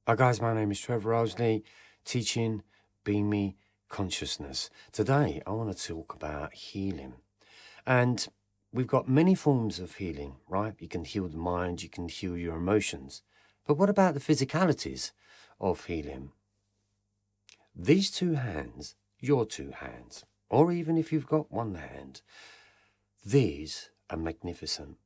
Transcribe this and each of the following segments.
Hi guys, my name is Trevor ILESLEY, teaching Be Me Consciousness. Today I want to talk about healing. And we've got many forms of healing, right? You can heal the mind, you can heal your emotions. But what about the physicalities of healing? These two hands, your two hands, or even if you've got one hand, these are magnificent.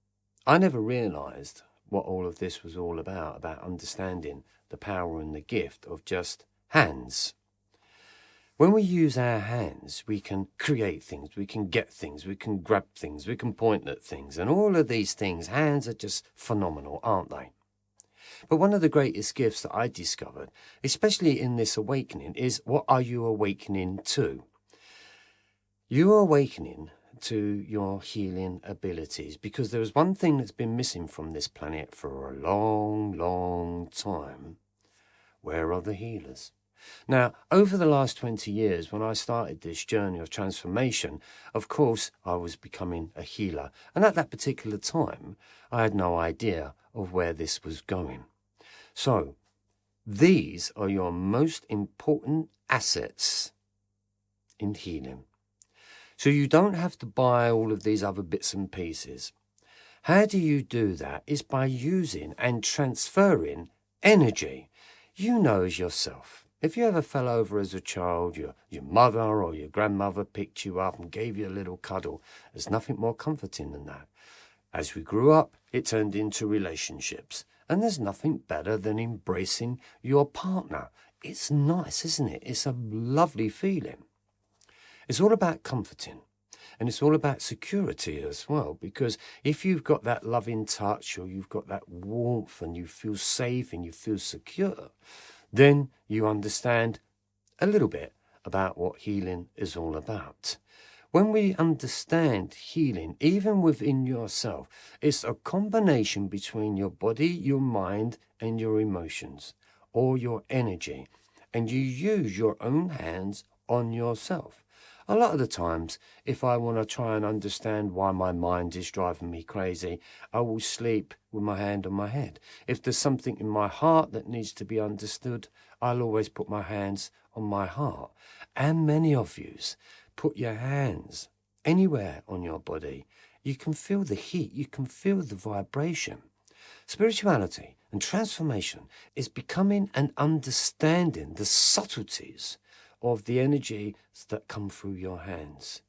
I never realized what all of this was all about understanding the power and the gift of just hands. When we use our hands, we can create things, we can get things, we can grab things, we can point at things, and all of these things, hands are just phenomenal, aren't they? But one of the greatest gifts that I discovered, especially in this awakening, is what are you awakening to? You are awakening to your healing abilities, because there is one thing that's been missing from this planet for a long time. Where are the healers? Now, over the last 20 years, when I started this journey of transformation, of course, I was becoming a healer. And at that particular time, I had no idea of where this was going. So, these are your most important assets in healing. So you don't have to buy all of these other bits and pieces. How do you do that? Is by using and transferring energy. You know as yourself. If you ever fell over as a child, your mother or your grandmother picked you up and gave you a little cuddle. There's nothing more comforting than that. As we grew up, it turned into relationships. And there's nothing better than embracing your partner. It's nice, isn't it? It's a lovely feeling. It's all about comforting, and it's all about security as well, because if you've got that loving touch or you've got that warmth and you feel safe and you feel secure, then you understand a little bit about what healing is all about. When we understand healing, even within yourself, it's a combination between your body, your mind, and your emotions, or your energy, and you use your own hands on yourself. A lot of the times, if I want to try and understand why my mind is driving me crazy, I will sleep with my hand on my head. If there's something in my heart that needs to be understood, I'll always put my hands on my heart. And many of yous put your hands anywhere on your body. You can feel the heat, you can feel the vibration. Spirituality and transformation is becoming and understanding the subtleties of the energies that come through your hands.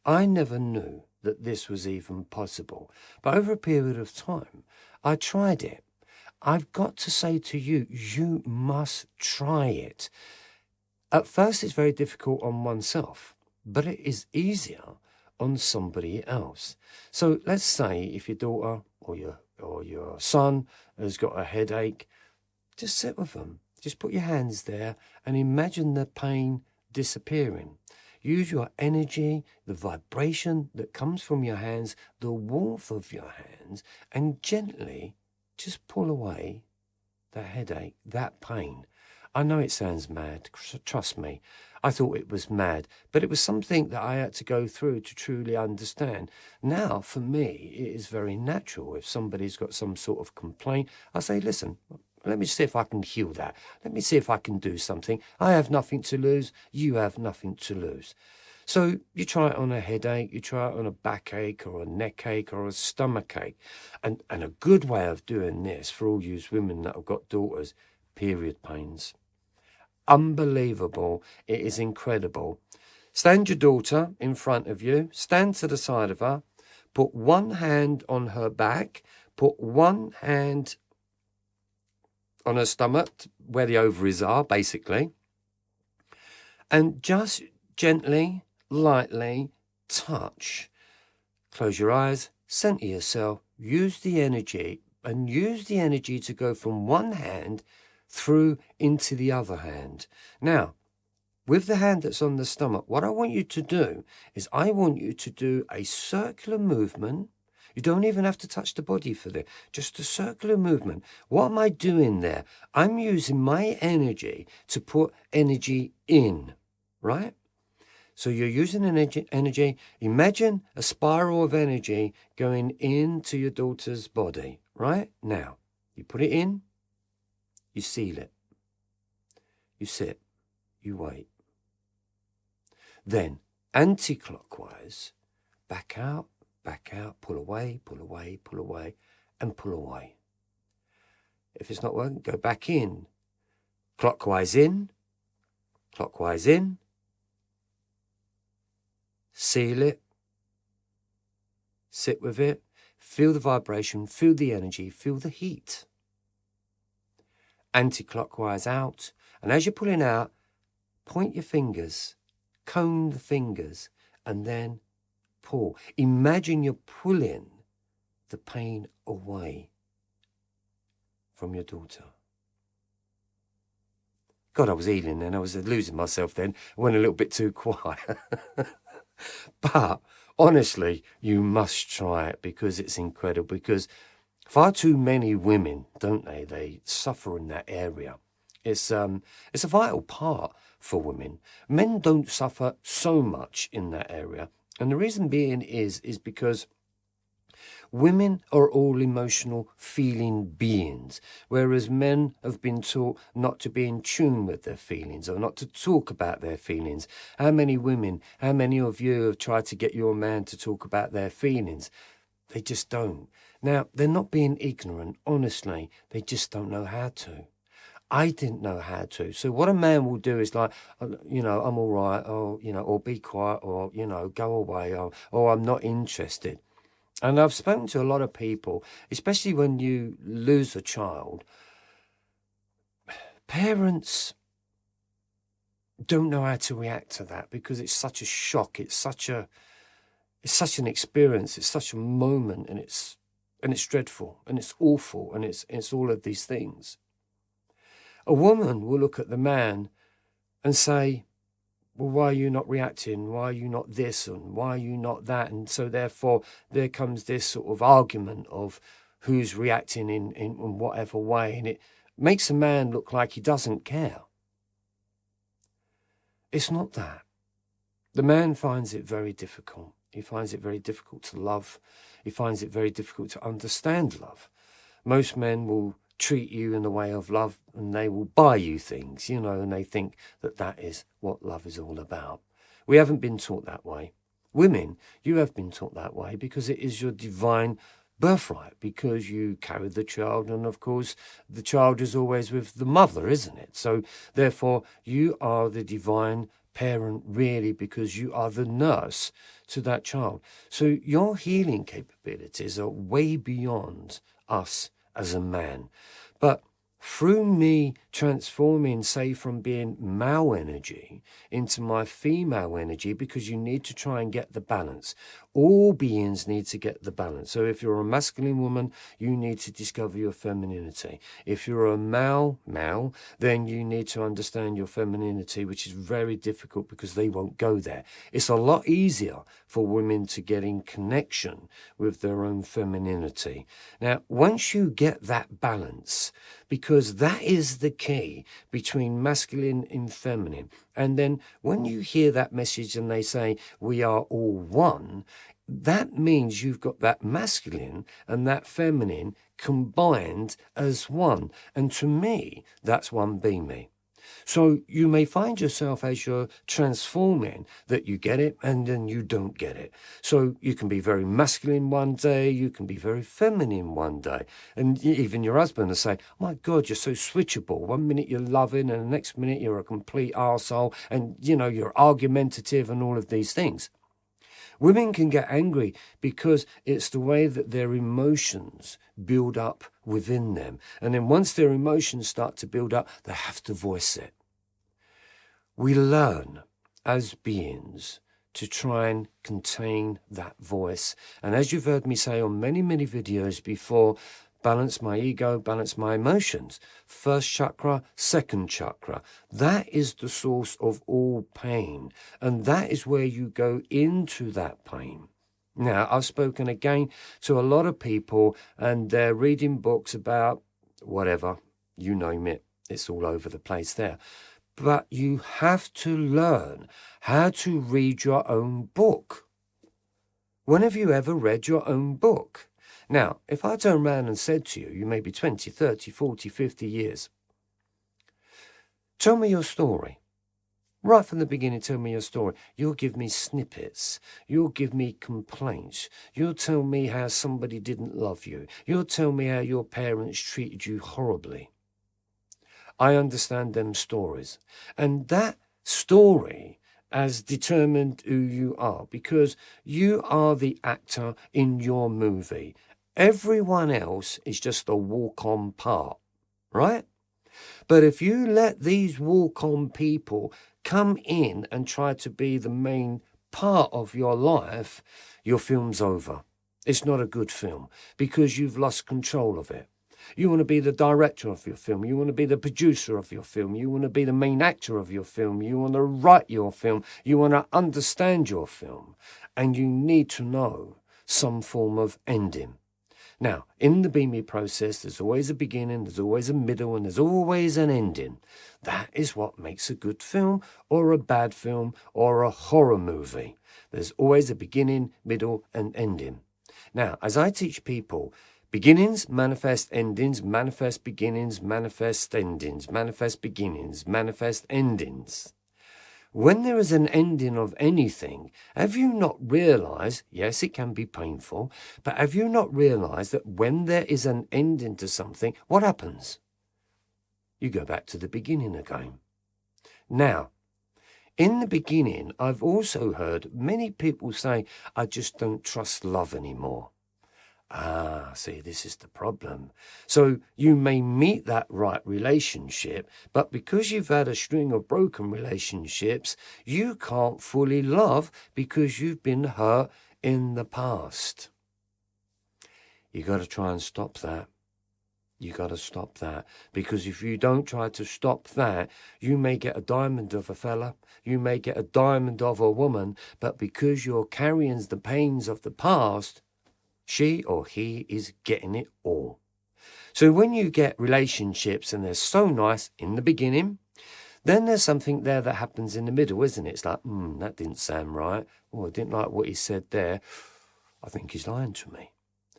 I never knew that this was even possible, but over a period of time, I tried it. I've got to say to you, you must try it. At first, it's very difficult on oneself, but it is easier on somebody else. So let's say if your daughter or your son has got a headache, just sit with them. Just put your hands there and imagine the pain disappearing. Use your energy, the vibration that comes from your hands, the warmth of your hands, and gently just pull away the headache, that pain. I know it sounds mad, trust me. I thought it was mad, but it was something that I had to go through to truly understand. Now, for me, it is very natural. If somebody's got some sort of complaint, I say, listen, let me see if I can heal that. Let me see if I can do something. I have nothing to lose. You have nothing to lose. So you try it on a headache, you try it on a backache or a neck ache or a stomach ache. And a good way of doing this for all you women that have got daughters, period pains. Unbelievable. It is incredible. Stand your daughter in front of you. Stand to the side of her. Put one hand on her back. Put one hand on her stomach, where the ovaries are, basically. And just gently, lightly touch. Close your eyes, center yourself, use the energy, and use the energy to go from one hand through into the other hand. Now, with the hand that's on the stomach, what I want you to do is I want you to do a circular movement. You don't even have to touch the body for this, just a circular movement. What am I doing there? I'm using my energy to put energy in, right? So you're using energy. Imagine a spiral of energy going into your daughter's body, right? Now, you put it in, you seal it. you sit, you wait. Then, anti-clockwise, back out, pull away, pull away, pull away, and pull away. If it's not working, go back in. Clockwise in, seal it, sit with it, feel the vibration, feel the energy, feel the heat. Anti-clockwise out, and as you're pulling out, point your fingers, cone the fingers, and then pull. Imagine you're pulling the pain away from your daughter. God, I was healing then. I was losing myself then. I went a little bit too quiet. But honestly, you must try it because it's incredible. Because far too many women, don't they? They suffer in that area. It's a vital part for women. Men don't suffer so much in that area. And the reason being is because women are all emotional, feeling beings, whereas men have been taught not to be in tune with their feelings or not to talk about their feelings. How many women, how many of you have tried to get your man to talk about their feelings? They just don't. Now, they're not being ignorant, honestly. They just don't know how to. I didn't know how to. So what a man will do is like, you know, I'm all right, or, you know, or be quiet, or, you know, go away, or I'm not interested. And I've spoken to a lot of people, especially when you lose a child. Parents don't know how to react to that because it's such a shock. It's such an experience. It's such a moment, and it's dreadful, and it's awful, and it's all of these things. A woman will look at the man and say, well, why are you not reacting? Why are you not this? And why are you not that? And so therefore there comes this sort of argument of who's reacting in whatever way. And it makes a man look like he doesn't care. It's not that. The man finds it very difficult. He finds it very difficult to love. He finds it very difficult to understand love. Most men will treat you in the way of love, and they will buy you things, you know, and they think that that is what love is all about. We haven't been taught that way. Women, you have been taught that way because it is your divine birthright, because you carry the child, and of course the child is always with the mother, isn't it? So therefore you are the divine parent, really, because you are the nurse to that child. So your healing capabilities are way beyond us as a man. But through me transforming, say, from being male energy into my female energy, because you need to try and get the balance. All beings need to get the balance. So if you're a masculine woman, you need to discover your femininity. If you're a male, then you need to understand your femininity, which is very difficult because they won't go there. It's a lot easier for women to get in connection with their own femininity. Now, once you get that balance, because that is the key between masculine and feminine. And then when you hear that message and they say, we are all one, that means you've got that masculine and that feminine combined as one. And to me, that's one being me. So you may find yourself as you're transforming that you get it and then you don't get it. So you can be very masculine one day, you can be very feminine one day. And even your husband will say, my God, you're so switchable. 1 minute you're loving and the next minute you're a complete arsehole and, you know, you're argumentative and all of these things. Women can get angry because it's the way that their emotions build up within them. And then once their emotions start to build up, they have to voice it. We learn as beings to try and contain that voice. And as you've heard me say on many, many videos before, balance my ego, balance my emotions. First chakra, second chakra. That is the source of all pain. And that is where you go into that pain. Now, I've spoken again to a lot of people and they're reading books about whatever, you name it. It's all over the place there. But you have to learn how to read your own book. When have you ever read your own book? Now, if I turned around and said to you, you may be 20, 30, 40, 50 years, Tell me your story. Right from the beginning, tell me your story. You'll give me snippets. You'll give me complaints. You'll tell me how somebody didn't love you. You'll tell me how your parents treated you horribly. I understand them stories. And that story has determined who you are, because you are the actor in your movie. Everyone else is just a walk-on part, right? But if you let these walk-on people come in and try to be the main part of your life, your film's over. It's not a good film because you've lost control of it. You want to be the director of your film. You want to be the producer of your film. You want to be the main actor of your film. You want to write your film. You want to understand your film. And you need to know some form of ending. Now, in the Be Me process, there's always a beginning, there's always a middle, and there's always an ending. That is what makes a good film, or a bad film, or a horror movie. There's always a beginning, middle, and ending. Now, as I teach people, beginnings manifest endings, manifest beginnings, manifest endings, manifest beginnings, manifest endings. When there is an ending of anything, have you not realized, yes, it can be painful, but have you not realized that when there is an ending to something, what happens? You go back to the beginning again. Now, in the beginning, I've also heard many people say, I just don't trust love anymore. See, this is the problem. So you may meet that right relationship, but because you've had a string of broken relationships, you can't fully love because you've been hurt in the past. You got to try and stop that. You got to stop that, because if you don't try to stop that, you may get a diamond of a fella, you may get a diamond of a woman, but because you're carrying the pains of the past, she or he is getting it all. So when you get relationships and they're so nice in the beginning, then there's something there that happens in the middle, isn't it? It's like, that didn't sound right. Oh, I didn't like what he said there. I think he's lying to me.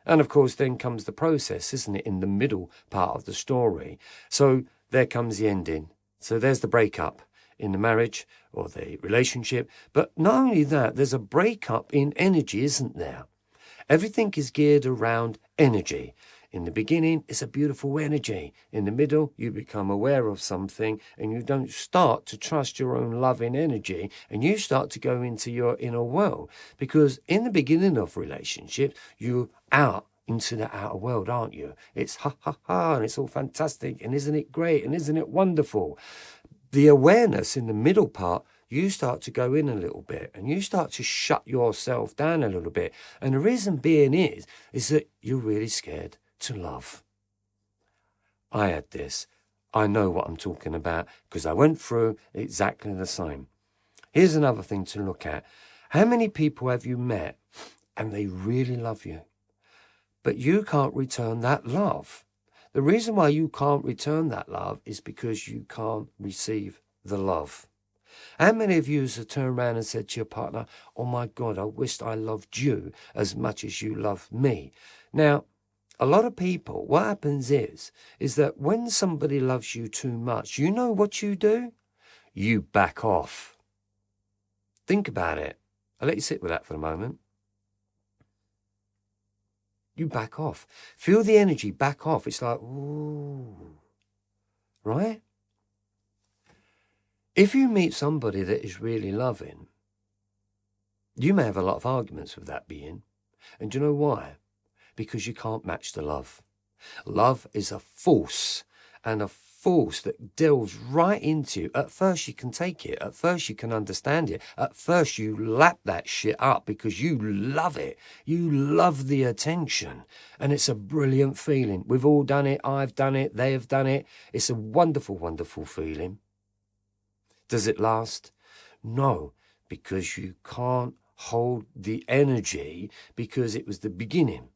And of course, then comes the process, isn't it, in the middle part of the story. So there comes the ending. So there's the breakup in the marriage or the relationship. But not only that, there's a breakup in energy, isn't there? Everything is geared around energy. In the beginning, it's a beautiful energy. In the middle, you become aware of something and you don't start to trust your own loving energy, and you start to go into your inner world. Because in the beginning of relationships, you're out into the outer world, aren't you? It's ha, ha, ha, and it's all fantastic, and isn't it great, and isn't it wonderful? The awareness in the middle part, you start to go in a little bit and you start to shut yourself down a little bit. And the reason being is that you're really scared to love. I had this. I know what I'm talking about because I went through exactly the same. Here's another thing to look at. How many people have you met and they really love you, but you can't return that love? The reason why you can't return that love is because you can't receive the love. How many of you have turned around and said to your partner, oh my God, I wished I loved you as much as you love me? Now, a lot of people, what happens is that when somebody loves you too much, you know what you do? You back off. Think about it. I'll let you sit with that for a moment. You back off. Feel the energy back off. It's like, ooh, right? If you meet somebody that is really loving, you may have a lot of arguments with that being. And do you know why? Because you can't match the love. Love is a force, and a force that delves right into you. At first you can take it. At first you can understand it. At first you lap that shit up because you love it. You love the attention. And it's a brilliant feeling. We've all done it. I've done it. They have done it. It's a wonderful, wonderful feeling. Does it last? No, because you can't hold the energy because it was the beginning.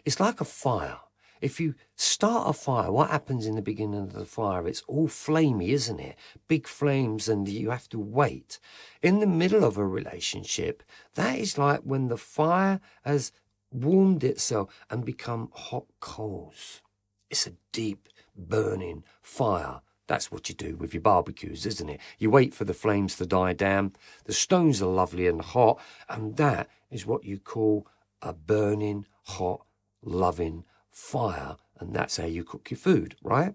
It's like a fire. If you start a fire, what happens in the beginning of the fire? It's all flamey, isn't it? Big flames, and you have to wait. In the middle of a relationship, that is like when the fire has warmed itself and become hot coals. It's a deep, burning fire That's what you do with your barbecues, isn't it? You wait for the flames to die down. The stones are lovely and hot, and that is what you call a burning, hot, loving fire, and that's how you cook your food, right?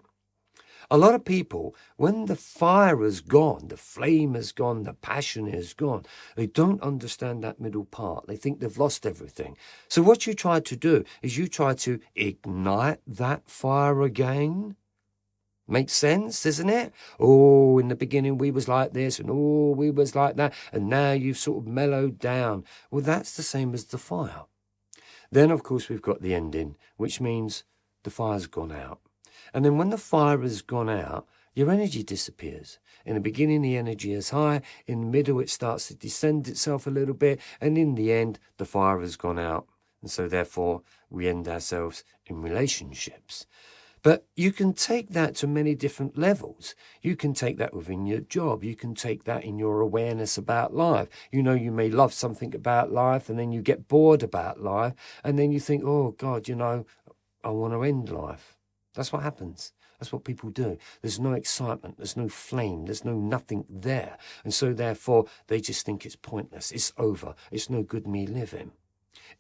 A lot of people, when the fire is gone, the flame is gone, the passion is gone, they don't understand that middle part. They think they've lost everything. So what you try to do is you try to ignite that fire again. Makes sense, isn't it? Oh, in the beginning we was like this, and oh, we was like that, and now you've sort of mellowed down. Well, that's the same as the fire. Then, of course, we've got the ending, which means the fire's gone out. And then when the fire has gone out, your energy disappears. In the beginning, the energy is high. In the middle, it starts to descend itself a little bit. And in the end, the fire has gone out. And so, therefore, we end ourselves in relationships. But you can take that to many different levels. You can take that within your job. You can take that in your awareness about life. You know, you may love something about life, and then you get bored about life. And then you think, oh, God, you know, I want to end life. That's what happens. That's what people do. There's no excitement. There's no flame. There's no nothing there. And so, therefore, they just think it's pointless. It's over. It's no good me living.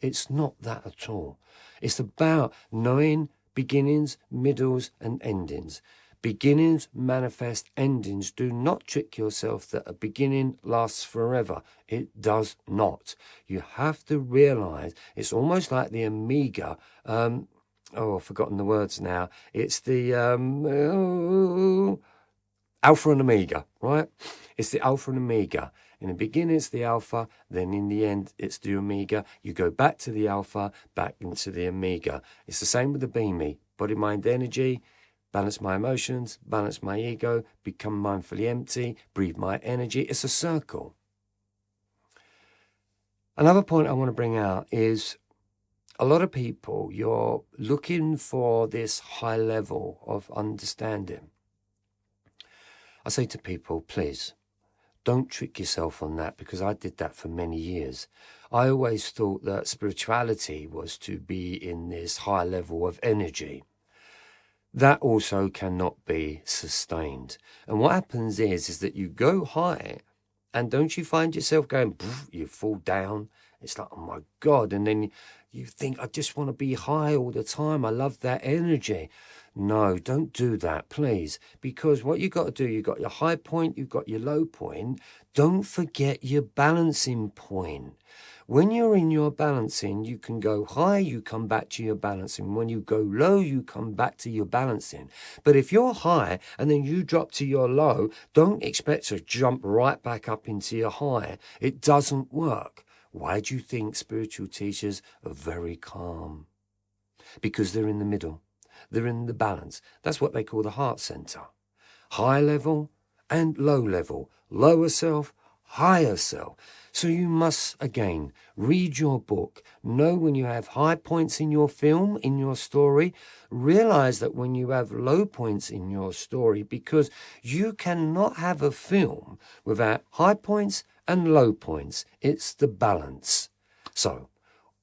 It's not that at all. It's about knowing beginnings, middles, and endings. Beginnings manifest endings. Do not trick yourself that a beginning lasts forever. It does not. You have to realize it's almost like the Amiga. I've forgotten the words now. It's the Alpha and Omega, right? It's the Alpha and Omega. In the beginning, it's the Alpha. Then in the end, it's the Omega. You go back to the Alpha, back into the Omega. It's the same with the Be Me. Body, mind, energy. Balance my emotions. Balance my ego. Become mindfully empty. Breathe my energy. It's a circle. Another point I want to bring out is a lot of people, you're looking for this high level of understanding. I say to people, please, don't trick yourself on that, because I did that for many years. I always thought that spirituality was to be in this high level of energy. That also cannot be sustained. And what happens is that you go high, and don't you find yourself going, you fall down. It's like, oh my God. And then you think, I just want to be high all the time. I love that energy. No, don't do that, please. Because what you got to do, you've got your high point, you've got your low point. Don't forget your balancing point. When you're in your balancing, you can go high, you come back to your balancing. When you go low, you come back to your balancing. But if you're high and then you drop to your low, don't expect to jump right back up into your high. It doesn't work. Why do you think spiritual teachers are very calm? Because they're in the middle. They're in the balance. That's what they call the heart center. High level and low level. Lower self, higher self. So you must, again, read your book. Know when you have high points in your film, in your story. Realize that when you have low points in your story, because you cannot have a film without high points and low points. It's the balance. So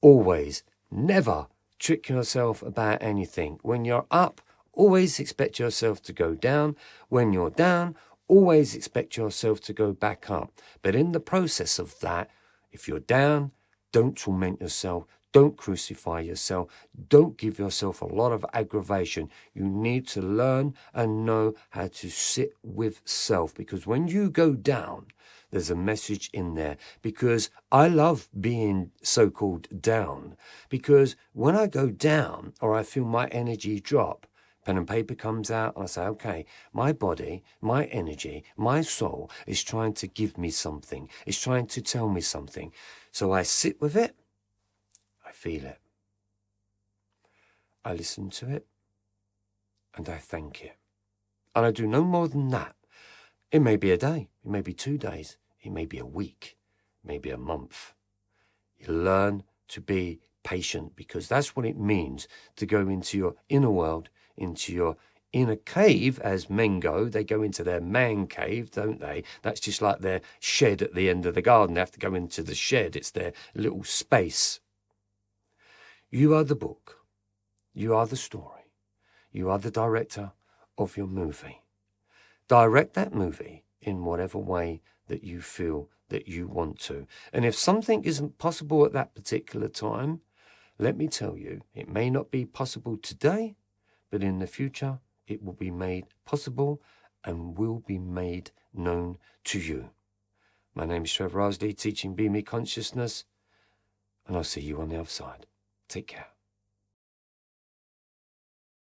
always, never trick yourself about anything. When you're up, always expect yourself to go down. When you're down, always expect yourself to go back up. But in the process of that, if you're down, don't torment yourself. Don't crucify yourself. Don't give yourself a lot of aggravation. You need to learn and know how to sit with self. Because when you go down, there's a message in there. Because I love being so-called down. Because when I go down or I feel my energy drop, pen and paper comes out, and I say, okay, my body, my energy, my soul is trying to give me something. It's trying to tell me something. So I sit with it. I feel it. I listen to it. And I thank it. And I do no more than that. It may be a day. It may be 2 days. It may be a week. Maybe a month. You learn to be patient, because that's what it means to go into your inner world, into your inner cave. As men go, they go into their man cave, don't they? That's just like their shed at the end of the garden. They have to go into the shed. It's their little space. You are the book. You are the story. You are the director of your movie. direct that movie in whatever way that you feel that you want to. And if something isn't possible at that particular time, let me tell you, it may not be possible today, but in the future, it will be made possible and will be made known to you. My name is Trevor, teaching Be Me Consciousness, and I'll see you on the other side. Take care.